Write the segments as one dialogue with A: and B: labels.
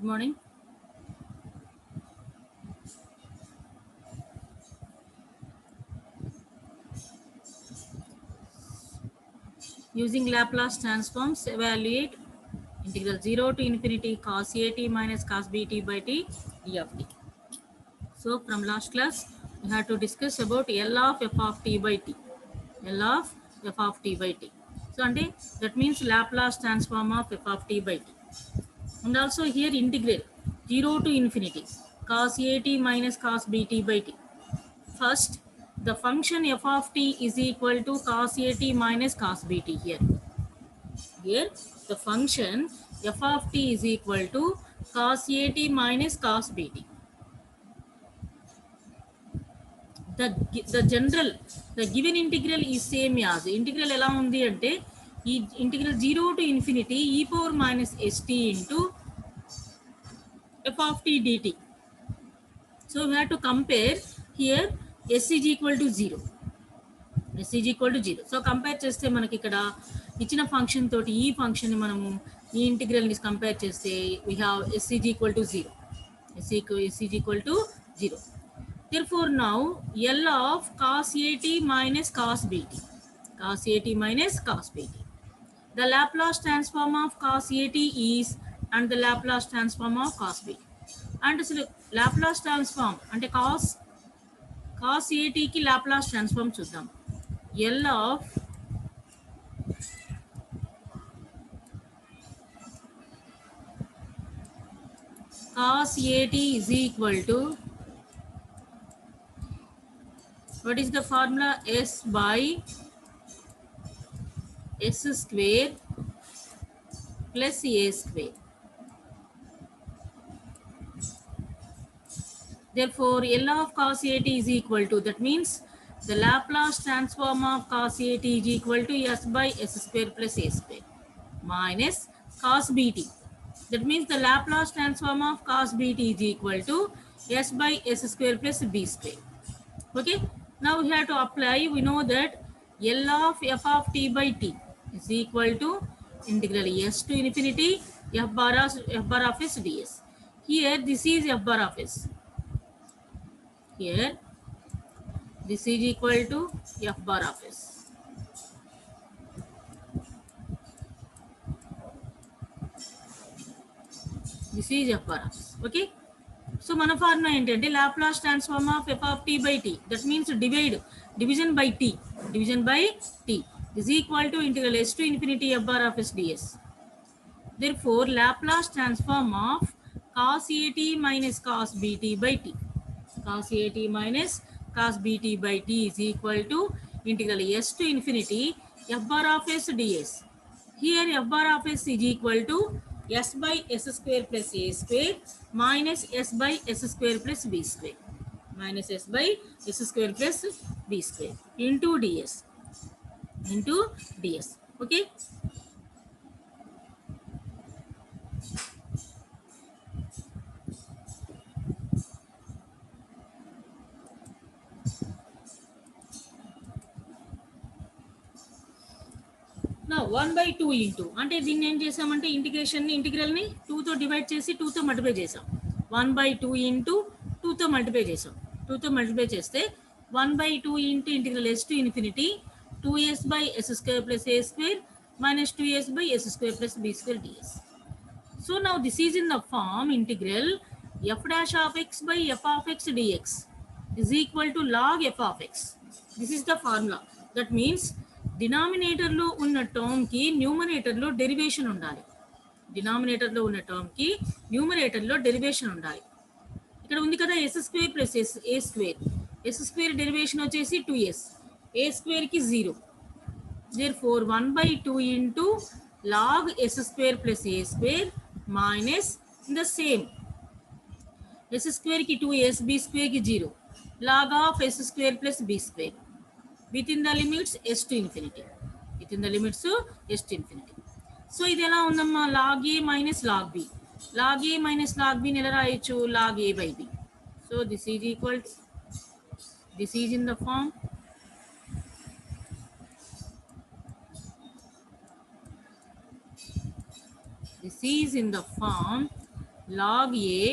A: Good morning. Using Laplace transforms, evaluate integral 0 to infinity cos A t minus cos B t by t d of t. So from last class, we had to discuss about L of f of t by t. L of f of t by t. So that means Laplace transform of f of t by t. And also here integral 0 to infinity cos A t minus cos B t by t. First, the function f of t is equal to cos A t minus cos B t here. Here, the function f of t is equal to cos A t minus cos B t. The given integral is same as integral ఎలా ఉంది అంటే ఈ integral 0 to infinity e power minus st into f of t dt. So we have to compare here s is equal to 0. s is equal to 0. So compare చేస్తే మనకి ఇక్కడ ఇచ్చిన function తోటి ఈ ఫంక్షన్ మనము ఈ ఇంటిగ్రల్ ని compare చేస్తే we have s is equal to 0. s is equal to 0. Therefore now L of cos AT minus cos BT. Cos AT minus cos BT. The Laplace transform of cos AT is and the Laplace transform of cos BT. And so Laplace transform అంటే cos AT కి Laplace transform చూద్దాం. L of cos AT is equal to, what is the formula? S by s square plus a square. Therefore, L of cos AT is equal to, that means the Laplace transform of cos AT is equal to s by s square plus a square minus cos BT. That means the Laplace transform of cos BT is equal to s by s square plus b square. Okay, now we have to apply. We know that L of f of t by t is equal to integral s to infinity f bar of s ds. Here this is f bar of s. Here this is equal to f bar of s. This is f bar of s. Okay, so మన formula ఏంటంటే Laplace transform of f of t by t, that means division by t is equal to integral s to infinity f bar of s ds. Therefore Laplace transform of cos AT minus cos BT by t, cos AT minus cos BT by t is equal to integral s to infinity f bar of s ds. Here f bar of s is equal to s by s square plus a square minus s by s square plus b square, minus s by s square plus b square into ds. Okay, now 1 by 2 into అంటే దీన్ని ఏం చేసామంటే ఇంటిగ్రల్ని 2 తో divide చేసి 2 తో multiply చేసాం. 1 by 2 into 2 తో multiply చేసాం. 2 తో మల్టిప్లై చేస్తే 1 by 2 into integral s to infinity 2s by s square plus a square minus 2s by s square plus b square ds. So now this is in the form integral f dash of x by f of x dx is equal to log f of x. This is the formula. That means డినామినేటర్లో ఉన్న టర్మ్కి న్యూమరేటర్లో derivation ఉండాలి. డినామినేటర్లో ఉన్న టర్మ్కి న్యూమరేటర్లో derivation ఉండాలి. ఇక్కడ ఉంది కదా yes square plus A square. Yes square derivation వచ్చేసి 2s, A స్క్వేర్కి 0. Therefore 1 by 2 into log s square plus a square minus the same s square की 2s, b square की 0, log of s square plus b square within the limits s to infinity. So ఇది ఎలా ఉందమ్మా, log a minus log b. log a minus log b ని ఎలా రాయొచ్చు, log a by b. So this is equal to, this is in the form log log A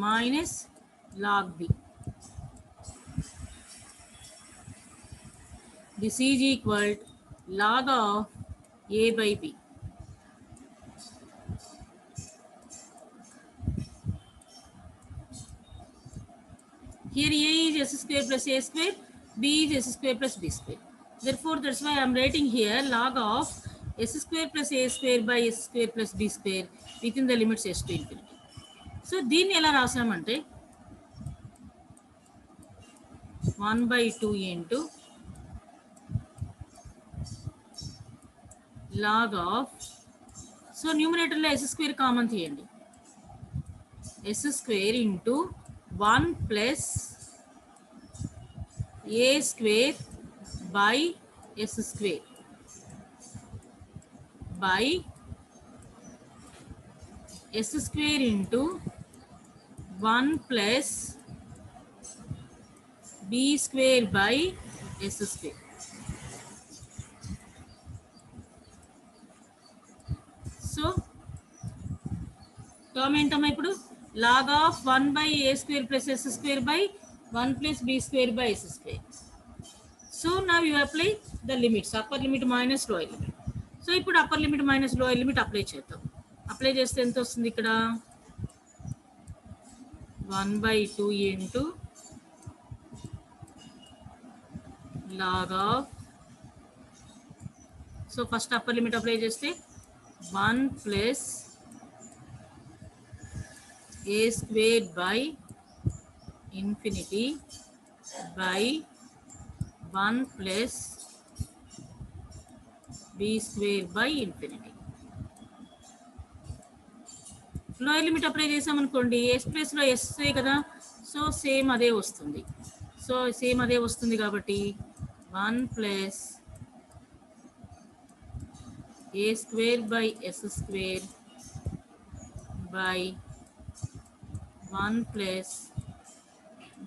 A: minus log B. This is equal to log of A by B. Here A is s square plus a square, B is s square plus b square. Therefore, that's why I am writing here log of s square plus a square by s square plus b square within the limits s to infinity. So, దీన్ని ఎలా రాసామంటే 1/2 into log of, so numerator లో s square common తీయండి, s square into 1 plus a square by s square by s square into 1 plus b square by s square. So term ఏంటమ్మా ఇప్పుడు log of 1 by a square plus s square by 1 plus b square by s square. So now you apply the limits, upper limit minus lower limit. So ఇప్పుడు upper limit minus lower limit apply చేద్దాం. Apply చేస్తే ఎంత వస్తుంది ఇక్కడ 1/2 into log of, so first upper limit apply చేస్తే 1 plus a square by infinity by 1 plus b square by infinity. Lower limit apply చేసామనుకోండి, yes ప్లేస్లో yes కదా, so same అదే వస్తుంది. సో సేమ్ అదే వస్తుంది కాబట్టి 1 plus a square by s square by 1 plus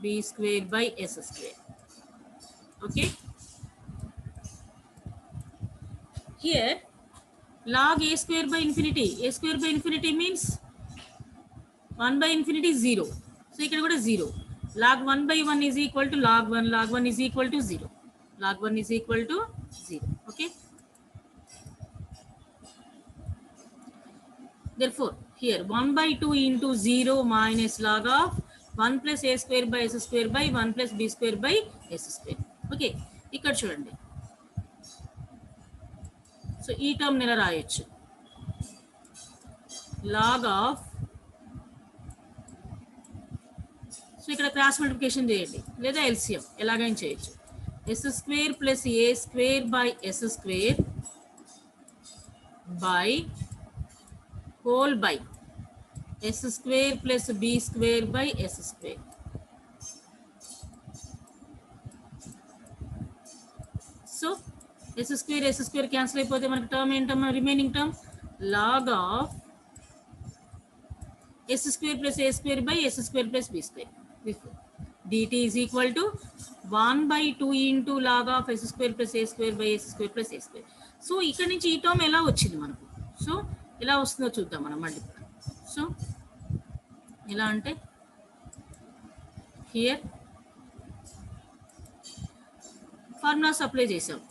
A: b square by s square. Okay. Here log a square by infinity. A square by infinity means 1 by infinity is 0. So ఇక్కడ కూడా 0. Log 1 by 1 is equal to log 1. Log 1 is equal to 0. Log 1 is equal to 0. Okay. Therefore, here 1/2 into 0 minus log of 1 plus a square by s square by 1 plus b square by s square. Okay. ఇక్కడ చూడండి. So ఈ term నెల రాయొచ్చు log of, so ఇక్కడ cross multiplication చేయండి లేదా LCM ఎలాగైనా చేయొచ్చు. S square plus A square by S square by whole by S square plus B square by S square. So S square cancel అయిపోతే మనకి టర్మ్ ఏంటమ్మా, remaining term log of s square plus a square by s square plus b square. dt is equal to 1/2 into log of s square plus a square by s square plus a square. So ఇక్కడ నుంచి ఈ term ఎలా వచ్చింది మనకు, so ఎలా వస్తుందో చూద్దాం మనం మళ్ళీ. సో ఎలా అంటే హియర్ ఫార్ములాస్ అప్లై చేసాం.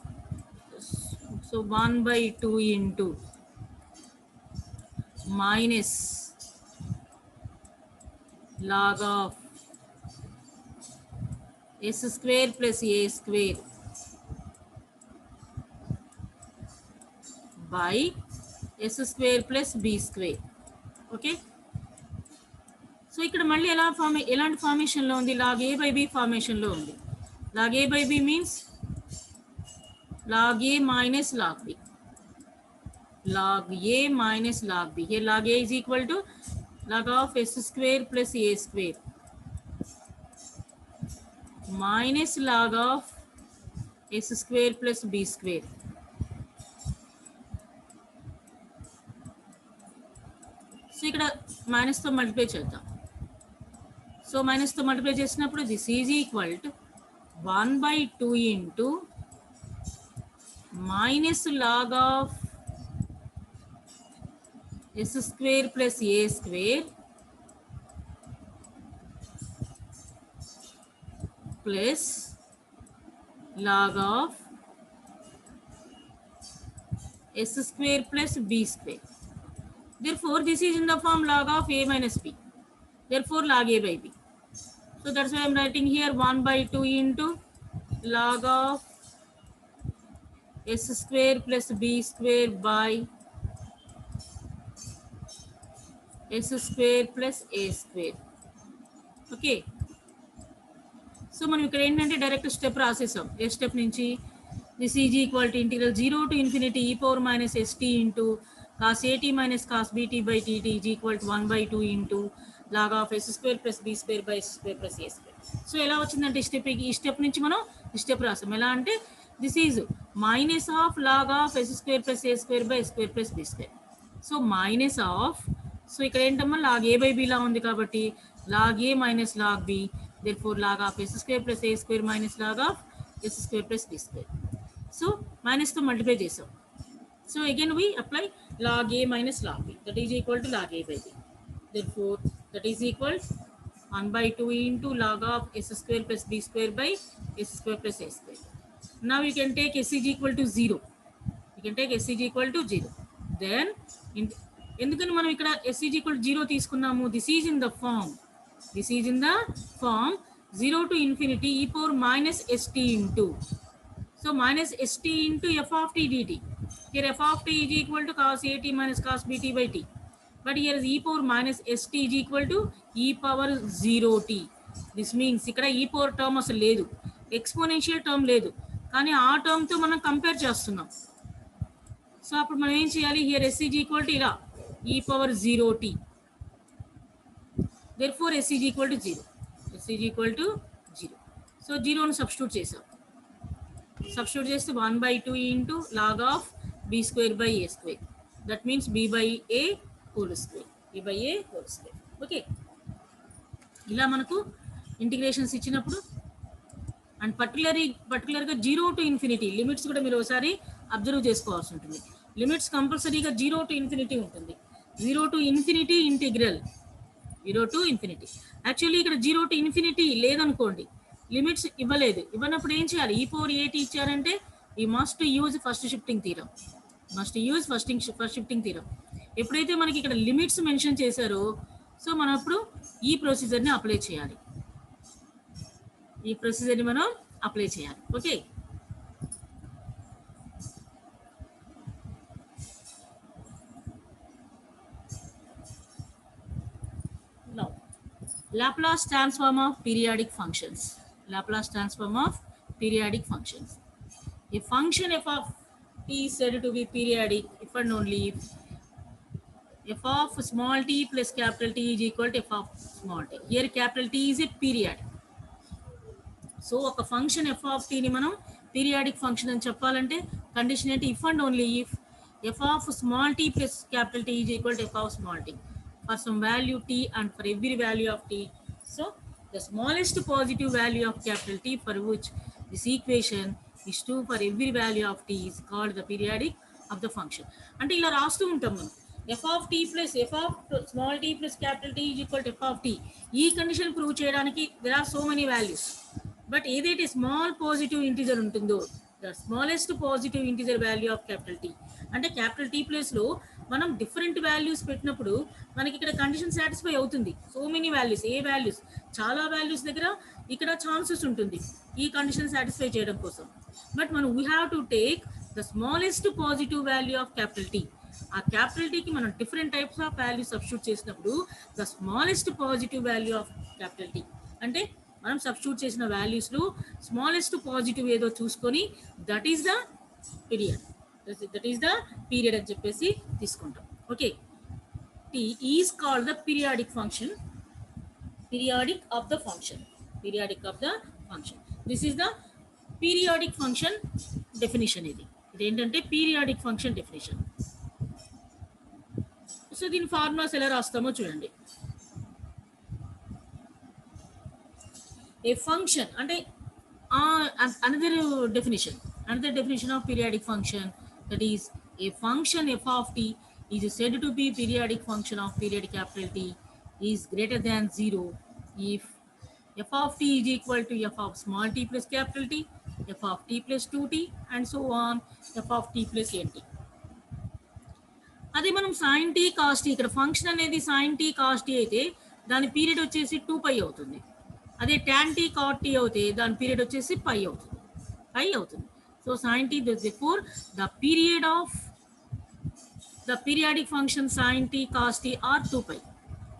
A: So 1/2 into minus log of s square plus a square by s square plus b square. Okay. So ఇక్కడ మళ్ళీ ఎలాంటి ఫార్మేషన్లో ఉంది, log a by b ఫార్మేషన్లో ఉంది. log a by b means log a minus log b. log a minus log b. Here log a is equal to log of s square plus a square minus log of s square plus b square. So ఇక్కడ మైనస్తో multiply చేద్దాం. So మైనస్తో multiply చేసినప్పుడు this is equal to 1/2 into minus log of s square plus a square plus log of s square plus b square. Therefore, this is in the form log of a minus b. Therefore, log a by b. So that's why I'm writing here 1 by 2 into log of s square plus b square by s square plus a square. Okay, so మనం ఇక్కడ ఏంటంటే direct step రాసేసాం. ఏ step నుంచి this is equal to integral 0 to infinity e power minus st into cos at minus cos bt by dt is equal to 1 by 2 into log of s square plus b square by s square plus a square. So ఎలా వచ్చిందంటే ఈ step నుంచి మనం ఈ step రాసాం. ఎలా అంటే this is minus of log of s square plus a square by square plus b square. So minus of, so ఇక్కడ ఏంటమ్మా లాగ్ a బై b లా ఉంది కాబట్టి log a minus log b, therefore log of s square plus a square minus log of s square plus b square. So minus to multiply చేసాం. So again we apply log a minus log b, that is equal to log a by b. Therefore that is equal 1 by 2 into log of s square plus b square by s square plus a square. Now you can take s is equal to 0. You can take s is equal to 0. Then ఎందుకని మనం ఇక్కడ s is equal to 0 తీసుకున్నాము? This is in the form 0 to infinity e power minus st into, so minus st into f of t dt. Here f of t is equal to cos at minus cos bt by t, but here is e power minus st is equal to e power 0t. This means ఇక్కడ e power term అసలు లేదు, exponential term లేదు, కానీ ఆ టర్మ్తో మనం compare చేస్తున్నాం. So అప్పుడు మనం ఏం చేయాలి? Here s is equal to ఇలా e power 0t. Therefore s is equal to 0. S is equal to 0. So 0 ను సబ్స్టిట్యూట్ చేసాం. సబ్స్టిట్యూట్ చేస్తే 1 by 2 into log of b square by a square. That means b by a whole square. b by a whole square. Okay, ఇలా మనకు integrations ఇచ్చినప్పుడు and పర్టికులర్గా 0 to infinity limits కూడా మీరు ఒకసారి అబ్జర్వ్ చేసుకోవాల్సి ఉంటుంది. లిమిట్స్ కంపల్సరీగా 0 to infinity ఉంటుంది. 0 to infinity integral 0 to infinity. Actually ఇక్కడ 0 to infinity లేదనుకోండి, లిమిట్స్ ఇవ్వనప్పుడు ఏం చేయాలి? e power at ఇచ్చారంటే ఈ must use first shifting theorem. ఎప్పుడైతే మనకి ఇక్కడ లిమిట్స్ మెన్షన్ చేశారో సో మనం అప్పుడు ఈ ప్రొసీజర్ని అప్లై చేయాలి. Okay, now Laplace transform of periodic functions. A function f of t is said to be periodic if and only if f of small t plus capital T is equal to f of small t. Here capital T is a period. So ఒక function f of t ని మనం periodic function అని చెప్పాలంటే condition ఏంటి? if and only if f of small t plus capital T is equal to f of small t for some value t and for every value of t. So the smallest positive value of capital T for which this equation is true for every value of t is called the periodic of the function. అంటే ఇలా రాస్తూ ఉంటాం మనం f of t plus f of small t plus capital T is equal to f of t. ఈ condition prove చేయడానికి there are so many values, but ఏదైతే small positive integer ఉంటుందో the smallest positive integer value of capital T, అంటే capital T ప్లేస్లో మనం different values పెట్టినప్పుడు మనకి ఇక్కడ కండిషన్ సాటిస్ఫై అవుతుంది. సో మెనీ వాల్యూస్, ఏ వాల్యూస్ చాలా వాల్యూస్ దగ్గర ఇక్కడ ఛాన్సెస్ ఉంటుంది ఈ కండిషన్ సాటిస్ఫై చేయడం కోసం. బట్ మనం we have to take the smallest positive value of capital T. ఆ క్యాపిటల్ టీకి మనం different types of values substitute చేసినప్పుడు the smallest positive value of capital T, అంటే మనం సబ్స్టిట్యూట్ చేసిన వాల్యూస్లో స్మాలెస్ట్ పాజిటివ్ ఏదో చూసుకొని దట్ ఈస్ ద పీరియడ్ అని చెప్పేసి తీసుకుంటాం. Okay, T is called the periodic function, periodic of the function. This is the periodic function definition. ఇదేంటంటే periodic function definition. So దీని ఫార్ములాస్ ఎలా రాస్తామో చూడండి. A function, అంటే another definition of periodic function, that is a function f of t is said to be periodic function of period capital T is greater than 0 if f of t is equal to f of small t plus capital T, f of t plus 2t, and so on, f of t plus nt. అదే మనం sin t cos t, ఇక్కడ function అనేది sin t cos t అయితే దాని period వచ్చేసి 2π అవుతుంది. అదే tan t cot t అవుతే దాని పీరియడ్ వచ్చేసి π అవుతుంది, π అవుతుంది. So sin t, therefore the period of the periodic function sin t cos t are 2π.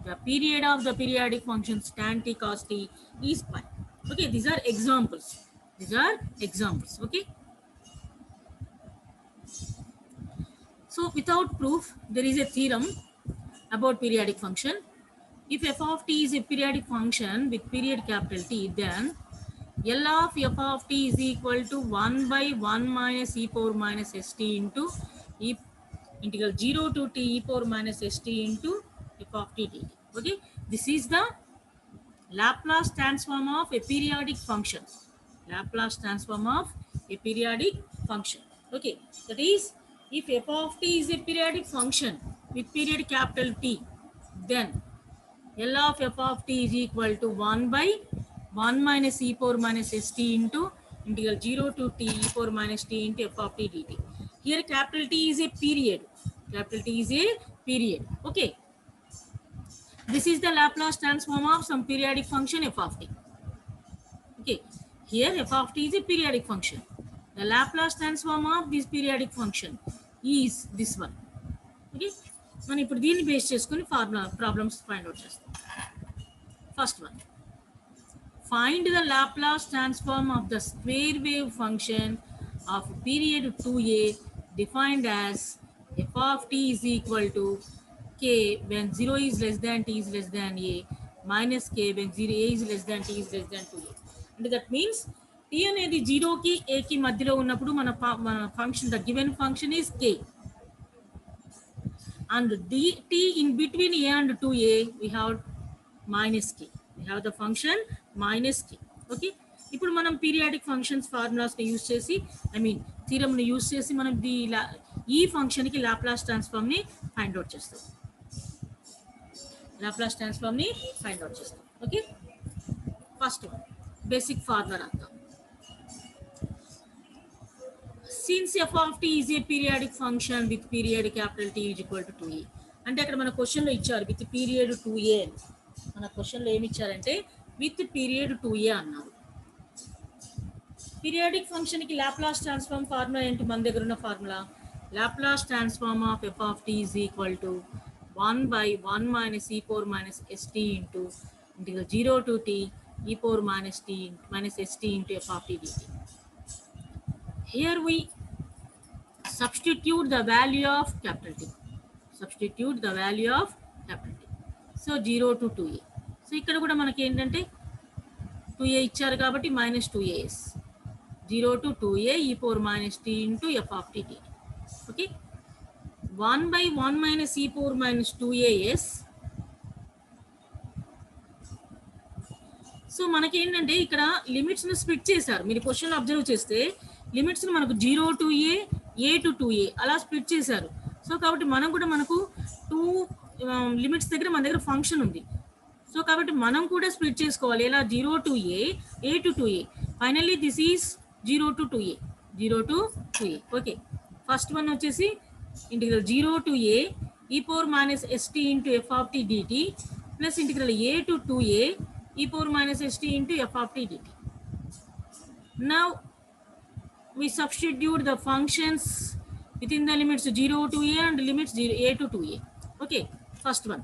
A: The period of the periodic functions tan t cos t is π. Okay, these are examples. These are examples. Okay. So without proof, there is a theorem about periodic function. If f of t is a periodic function with period capital T, then L of f of t is equal to 1 by 1 minus e power minus st into e integral 0 to t e power minus st into f of t dt. Okay, this is the Laplace transform of a periodic function. Laplace transform of a periodic function. Okay, that is, if f of t is a periodic function with period capital T, then L of f of t is equal to 1 by 1 minus e power minus st into integral 0 to t e power minus t into f of t dt. Here capital T is a period. Capital T is a period. Okay. This is the Laplace transform of some periodic function f of t. Okay. Here f of t is a periodic function. The Laplace transform of this periodic function is this one. Okay. మనం ఇప్పుడు దీన్ని base చేసుకుని formula problems find out చేస్తాం. First one, find the Laplace transform of the square wave function of period 2a defined as f of t is equal to k when 0 is less than t is less than a minus k when 0 a is less than t is less than 2a. And that means t అనేది 0 కి a కి మధ్యలో ఉన్నప్పుడు మన function, the given function is k, and t in between a and 2a we have minus k. We have the function minus k. Okay, ఇప్పుడు మనం periodic functions formulas ని use చేసి, ఐ మీన్ థీరమ్ ని use చేసి మనం ఈ function కి Laplace transform ని ఫైండ్ అవుట్ చేస్తాం. లాప్లాస్ ట్రాన్స్ఫార్మ్ ని ఫైండ్ అవుట్ చేస్తాం. Okay, first one basic formula రాద్దాం. Since f of t is a periodic function with period capital T is equal to 2a, అంటే అక్కడ మన క్వశ్చన్ లో ఇచ్చారు విత్ పీరియడ్ 2a అని. మన క్వశ్చన్ లో ఏమి ఇచ్చారంటే విత్ పీరియడ్ 2a అన్నారు. పీరియాడిక్ ఫంక్షన్ కి లాప్లాస్ ట్రాన్స్ఫార్మ్ ఫార్ములా ఏంటి? మన దగ్గర ఉన్న formula Laplace transform of f of t is equal to 1 by 1 minus e power minus st into integral 0 to t e power minus t minus st into f of t dt. Here we substitute the value of capital T. Substitute the value of capital T. So 0 to 2a. So ఇక్కడ కూడా మనకి ఏంటంటే 2a ఇచ్చారు కాబట్టి minus 2as. 0 to 2a e power minus t into f of t dt. Okay. 1 by 1 minus e power minus 2as. So మనకి ఏంటంటే ఇక్కడ limits ను స్ప్లిట్ చేశారు. మీరు క్వశ్చన్ అబ్జర్వ్ చేస్తే లిమిట్స్ ను మనకు 0 to a to 2a అలా స్ప్లిట్ చేశారు. సో కాబట్టి మనం కూడా మనకు 2 లిమిట్స్ దగ్గర మన దగ్గర ఫంక్షన్ ఉంది. సో కాబట్టి మనం కూడా స్ప్లిట్ చేసుకోవాలి. ఎలా? 0 to a to 2a. Finally this is 0 to 2a. 0 to 2a. Okay, first one వచ్చేసి integral 0 to a e power minus st into f of t dt plus integral a to 2a e power minus st into f of t dt. Now we substitute the functions within the limits 0 to a and limits a to 2a. Okay, first one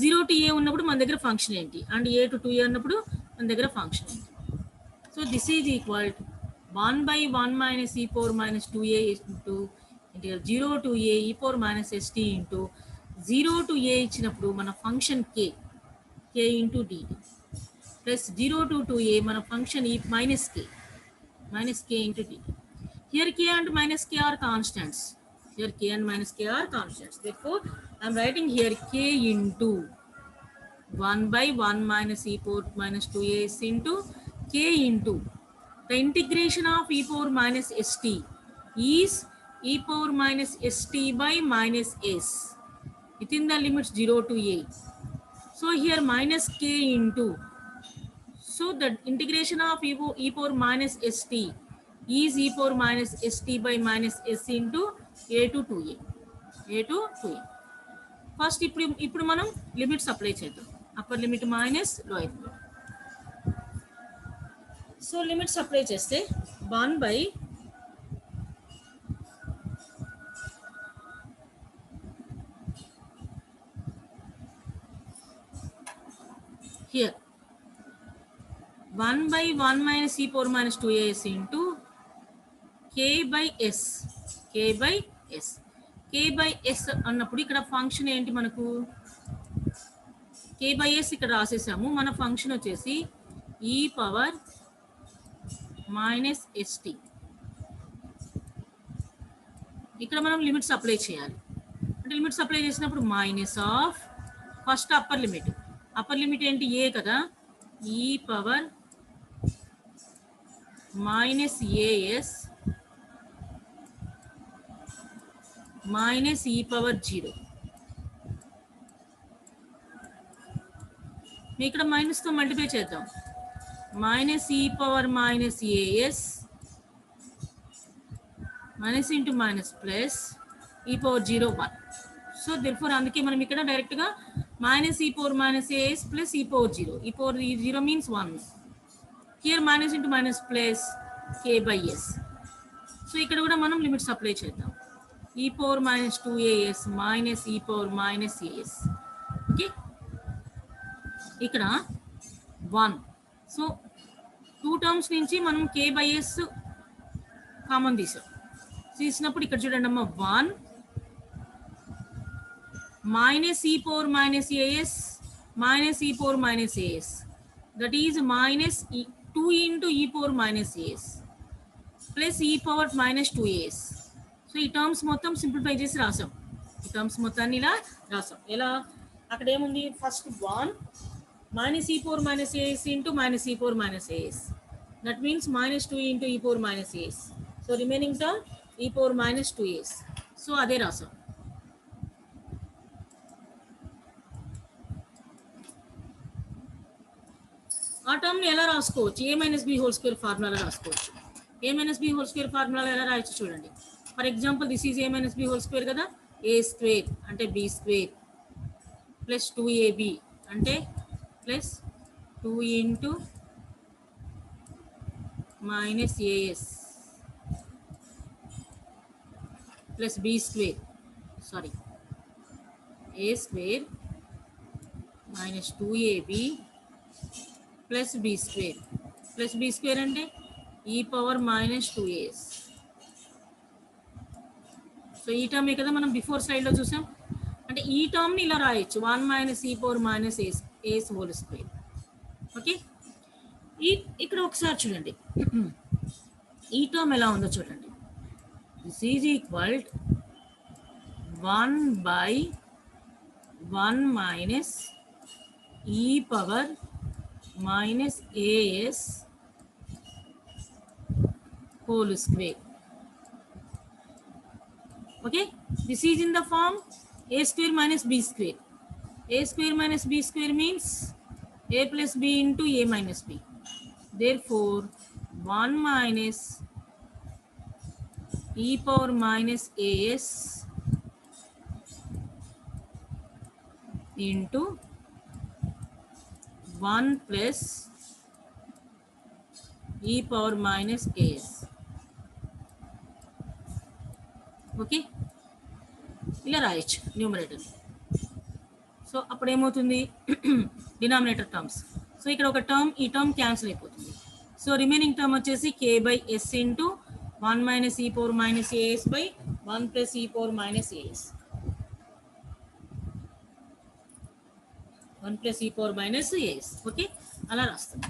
A: 0 to a ఉన్నప్పుడు మన దగ్గర function ఏంటి, and a to 2a ఉన్నప్పుడు మన దగ్గర function ఏంటి. So this is equal 1 by 1 minus e power minus 2a into integral 0 to a e power minus st into 0 to a ఇచ్చినప్పుడు మన function k into dt plus 0 to 2a మన function e minus k into dt. Here k and minus k are constants. Here k and minus k are constants. Therefore, I am writing here k into 1 by 1 minus e power minus 2as into k into the integration of e power minus st is e power minus st by minus s within the limits 0 to a. So here minus k into So the integration of e power minus st is e power minus st by minus s into a to 2a. a to 2a. First ఇప్పుడు మనం limits apply చేద్దాం. Upper limit minus lower limit. So limits apply చేస్తే 1 by here 1 by 1 minus e power minus 2as into k by s. k by s. k by s అన్నప్పుడు ఇక్కడ function ఏంటి మనకు? k by s ఇక్కడ రాసేసాము. మన function వచ్చేసి e power minus st. ఇక్కడ మనం లిమిట్స్ అప్లై చేయాలి. అంటే లిమిట్స్ అప్లై చేసినప్పుడు minus of first upper limit. Upper limit ఏంటి? ఏ కదా. e power minus as minus e power 0. ఇక్కడ మైనస్తో మల్టిప్లై చేద్దాం. Minus e power minus as minus into minus plus e power 0 1. So therefore అందుకే మనం ఇక్కడ డైరెక్ట్గా minus e power minus as plus e power 0. e power 0 means 1. Here minus into minus plus k by s. So ఇక్కడ కూడా మనం limits apply చేద్దాం. e power minus 2as minus e power minus as. Okay, ఇక్కడ 1. So 2 terms నుంచి మనం k by s common తీసినప్పుడు ఇక్కడ చూడండి అమ్మ 1 minus e power minus as minus e power minus as, that is minus 2 into e power minus as plus e power minus 2as. So ఈ terms మొత్తం simplify చేసి రాసాం. ఈ టర్మ్స్ మొత్తాన్ని ఇలా రాసాం. ఎలా? అక్కడ ఏముంది? First 1 minus e power minus as into minus e power minus as, that means minus 2 into e power minus as. So remaining term e power minus 2as. So అదే రాసాం. ఆ టర్మ్ని ఎలా రాసుకోవచ్చు? A minus b whole square formula రాసుకోవచ్చు. A minus b whole square formula ఎలా రాయొచ్చు చూడండి. For example this is a minus b whole square కదా. ఏ స్క్వేర్ అంటే బి స్క్వేర్ ప్లస్ 2ab అంటే plus 2 into minus as plus B square, sorry a square minus 2ab plus B square. Plus B square అంటే e power minus 2as. So ఈ term కదా మనం before స్లైడ్లో చూసాం. అంటే ఈ టర్మ్ని ఇలా రాయొచ్చు 1 minus e power minus as whole square. Okay, ఇక్కడ ఒకసారి చూడండి ఈ టర్మ్ ఎలా ఉందో చూడండి. This is equal 1 by 1 minus e power minus as whole square. Okay, this is in the form a square minus b square. A square minus b square means a plus b into a minus b. Therefore 1 minus e power minus as into 1 plus e power minus as. Okay, ఇలా రాయొచ్చు numerator. So అప్పుడు ఏమవుతుంది? Denominator terms. So ఇక్కడ ఒక term, ఈ term cancel అయిపోతుంది. So remaining term వచ్చేసి k by s into 1 minus e power minus as by 1 plus e power minus as. 1 plus e power minus as. Okay, అలా రాస్తాం.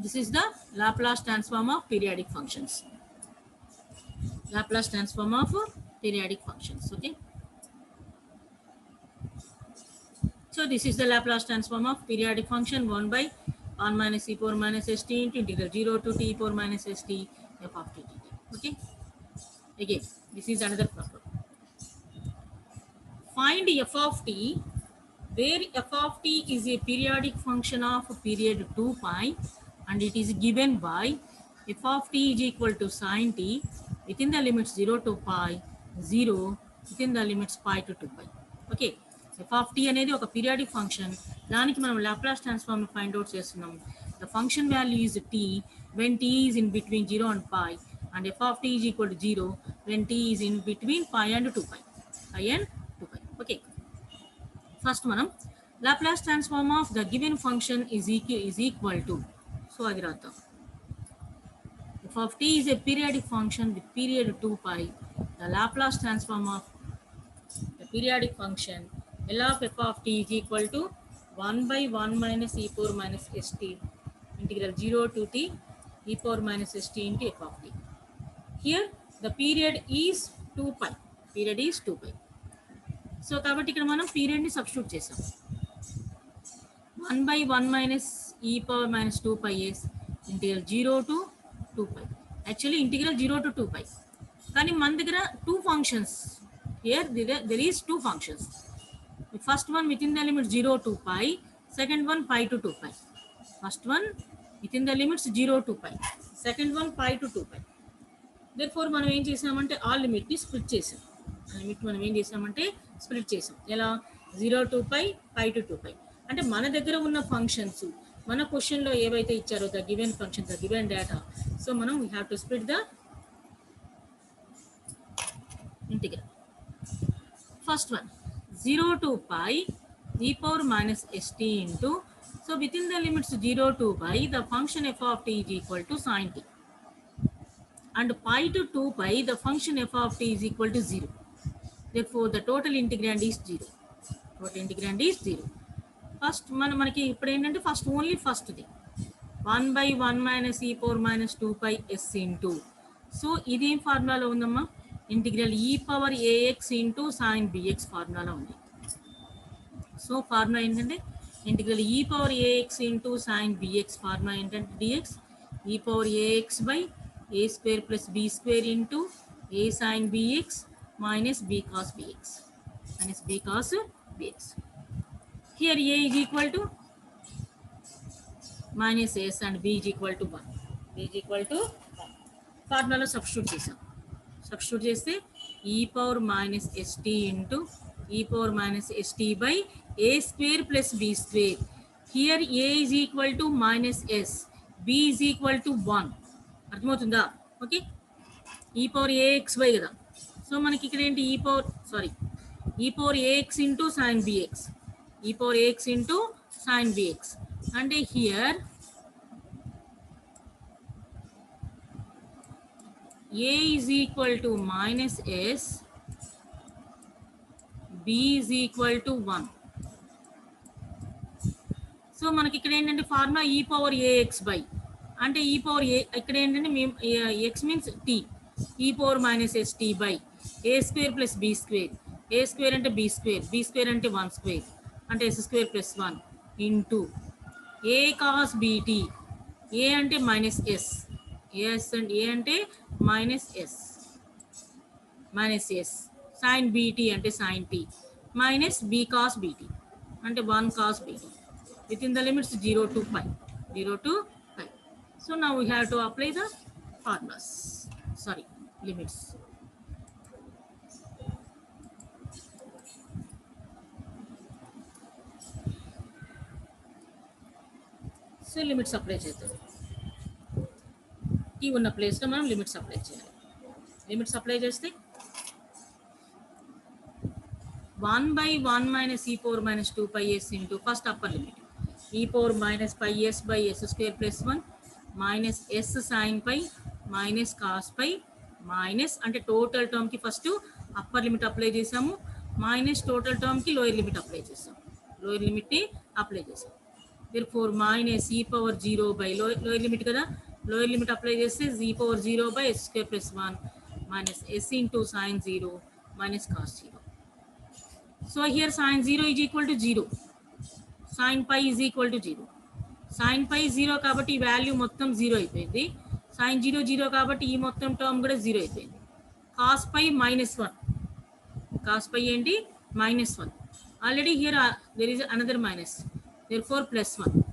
A: This is the Laplace transform of periodic functions. Laplace transform of periodic functions. Okay. So this is the Laplace transform of periodic function 1 by 1 minus e power minus st into integral 0 to t power minus st f of t dt. Okay. Again, this is another problem. find f of t, where f of t is a periodic function of period 2 pi and it is given by f of t is equal to sin t within the limits 0 to pi, 0 within the limits pi to 2 pi. Okay, f of t అనేది ఒక periodic function, దానికి మనం Laplace transform find out చేస్తున్నాం. The function value is t when t is in between 0 and pi and f of t is equal to 0 when t is in between pi and 2 pi. pi and 2 pi. Okay, first మనం Laplace transform of the given function is equal to, so అది రాద్దాం. f of t is a periodic function with period 2 pi. The Laplace transform of the periodic function L of f of t is equal to 1 by 1 minus e power minus st integral 0 to t e power minus st into f of t. Here the period is 2 pi. Period is 2 pi. So కాబట్టి ఇక్కడ మనం period ని substitute చేసాం. 1 by 1 minus e power minus 2 pi is integral 0 to 2 pi. Actually integral 0 to 2 pi. కానీ మన దగ్గర two functions. Here there is two functions. The first one within the limits 0 to pi, second one pi to 2 pi. First one within the limits 0 to pi, second one pi to 2 pi. Therefore మనం ఏం చేసామంటే ఆ limit ని split చేసాం. ఆ limit మనం ఏం చేసామంటే స్ప్లిట్ చేసాం. ఎలా? 0 to pi, pi to 2 pi. అంటే మన దగ్గర ఉన్న ఫంక్షన్స్ మన క్వశ్చన్ లో ఏవైతే ఇచ్చారో the given function, the given data, so మనం we have to split the integral. First one 0 to pi e power minus st into, so within the limits 0 to pi the function f of t is equal to sin t, and pi to 2 pi the function f of t is equal to 0. Therefore the total integrand is 0. Total integrand is 0. First మనకి ఇప్పుడు ఏంటంటే first only first the 1 by 1 minus e power minus 2 pi s into, so ఇదేం ఫార్ములాలో ఉందమ్మా? Integral e power ax into sin bx ఫార్ములాలో ఉంది. So formula ఏంటంటే integral e power ax into sin bx formula ఏంటంటే dx e power ax by a square plus b square into a sin bx minus b cos bx minus b cos bx. Here a is equal to minus s and b is equal to 1. b is equal to 1. ఫార్ములాలో substitute చేసాం. Substitute చేస్తే e power minus st into e power minus st by a square plus b square. Here a is equal to minus s, b is equal to 1. అర్థమవుతుందా? Okay, e power ax by కదా. So మనకి ఇక్కడ ఏంటి e power ax into sin bx, e power ax into sin bx. And here a is equal to minus s, b is equal to 1. So మనకి ఇక్కడ ఏంటంటే formula e power ax by, అంటే e power a ఇక్కడ ఏంటంటే మేము x means t, e power minus st by a square plus b square, a square అంటే b square, b square అంటే 1 square అంటే s square plus 1 into a cos bt, a అంటే minus s, a అంటే minus s sin bt అంటే sin t minus b cos bt అంటే 1 cos bt within the limits 0 to pi. So now we have to apply the formulas, limits. So limits apply చేద్దాం. ఈ ఉన్న ప్లేస్లో మనం limits apply చేయాలి. Limits apply చేస్తే 1 by 1 minus e power minus 2 pi s into first upper limit e power minus pi s by s square plus 1 minus s sin pi minus cos pi minus అంటే total term కి first upper limit apply చేసాము, minus total term కి lower limit apply చేసాం. Therefore minus e power 0 by lower limit kada, lower limit apply cheste e power 0 by s square plus 1 minus s into sin 0 minus cos 0. So here sin 0 is equal to 0, sin pi is equal to 0. Sin pi 0 kabatti value mottam 0 అయిపోయింది, sin 0 0 kabatti ఈ మొత్తం term కూడా 0 అయిపోయింది. cos pi minus 1, cos pi ఏంటి minus 1. Already here there is another minus. Therefore plus 1.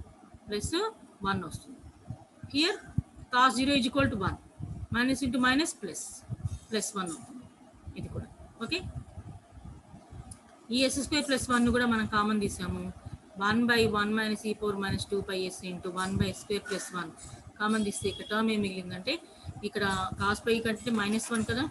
A: Plus 1 వస్తుంది. Here cos 0 is equal to 1. Minus into minus plus 1 అవుతుంది. ఇది కూడా ఓకే. ఈ s స్క్వేర్ ప్లస్ 1 కూడా మనం కామన్ తీసాము. 1/1 minus e power minus 2πs into 1/s square plus 1 common తీస్తే ఇక్కడ టర్మ్ ఏం మిగిలిందంటే ఇక్కడ కాస్ పై కంటే -1 కదా.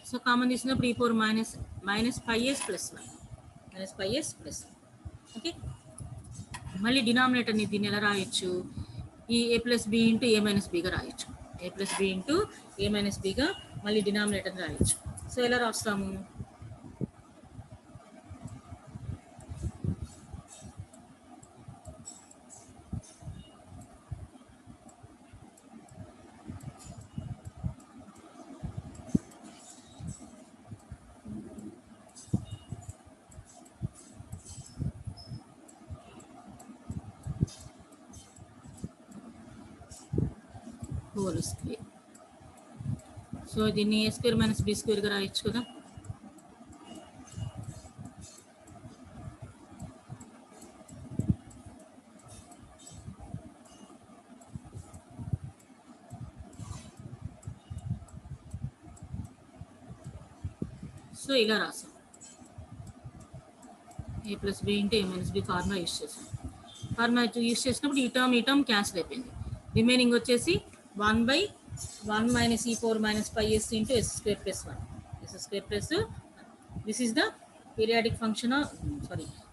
A: సో కామన్ తీసినప్పుడు ఈ power minus πs plus 1 okay. మళ్ళీ డినామినేటర్ని దీన్ని ఎలా రాయొచ్చు, ఈ a plus b into a minus బిగా రాయొచ్చు. a plus b into a minus బిగా మళ్ళీ డినామినేటర్ని రాయొచ్చు. సో ఎలా రాస్తాము, హోల్ స్క్వేర్. సో దీన్ని ఏ స్క్వేర్ మైనస్ బి స్క్వేర్గా రాయొచ్చు కదా. సో ఇలా రాసాం, ఏ ప్లస్ బి ఇంటూ ఏ మైనస్ బి ఫార్ములా యూస్ చేసాం. ఫార్ములా యూస్ చేసినప్పుడు ఈ టర్మ్ క్యాన్సిల్ అయిపోయింది. రిమైనింగ్ వచ్చేసి 1/1 minus e power minus πs into s square plus 1. This is the periodic function of,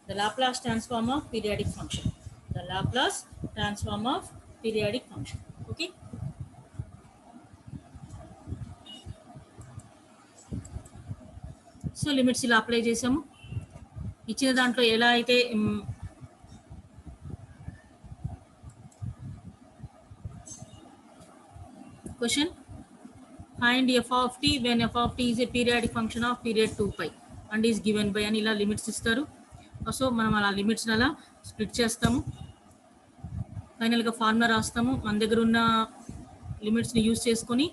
A: the Laplace transform of periodic function. The Laplace transform of periodic function. Okay. So limits ఇలా apply చేసాము. ఇచ్చిన దాంట్లో ఎలా అయితే question find f of t when f of t is a periodic function of period 2π and is given by అని ఇలా limits ఇస్తారు. So మనం అలా లిమిట్స్ని అలా స్ప్లిట్ చేస్తాము. ఫైనల్గా ఫార్ములా రాస్తాము. మన దగ్గర ఉన్న లిమిట్స్ని యూజ్ చేసుకొని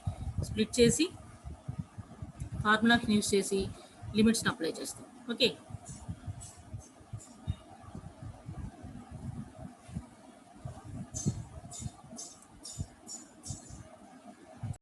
A: స్ప్లిట్ చేసి ఫార్ములాని యూజ్ చేసి లిమిట్స్ని అప్లై చేస్తాం. ఓకే.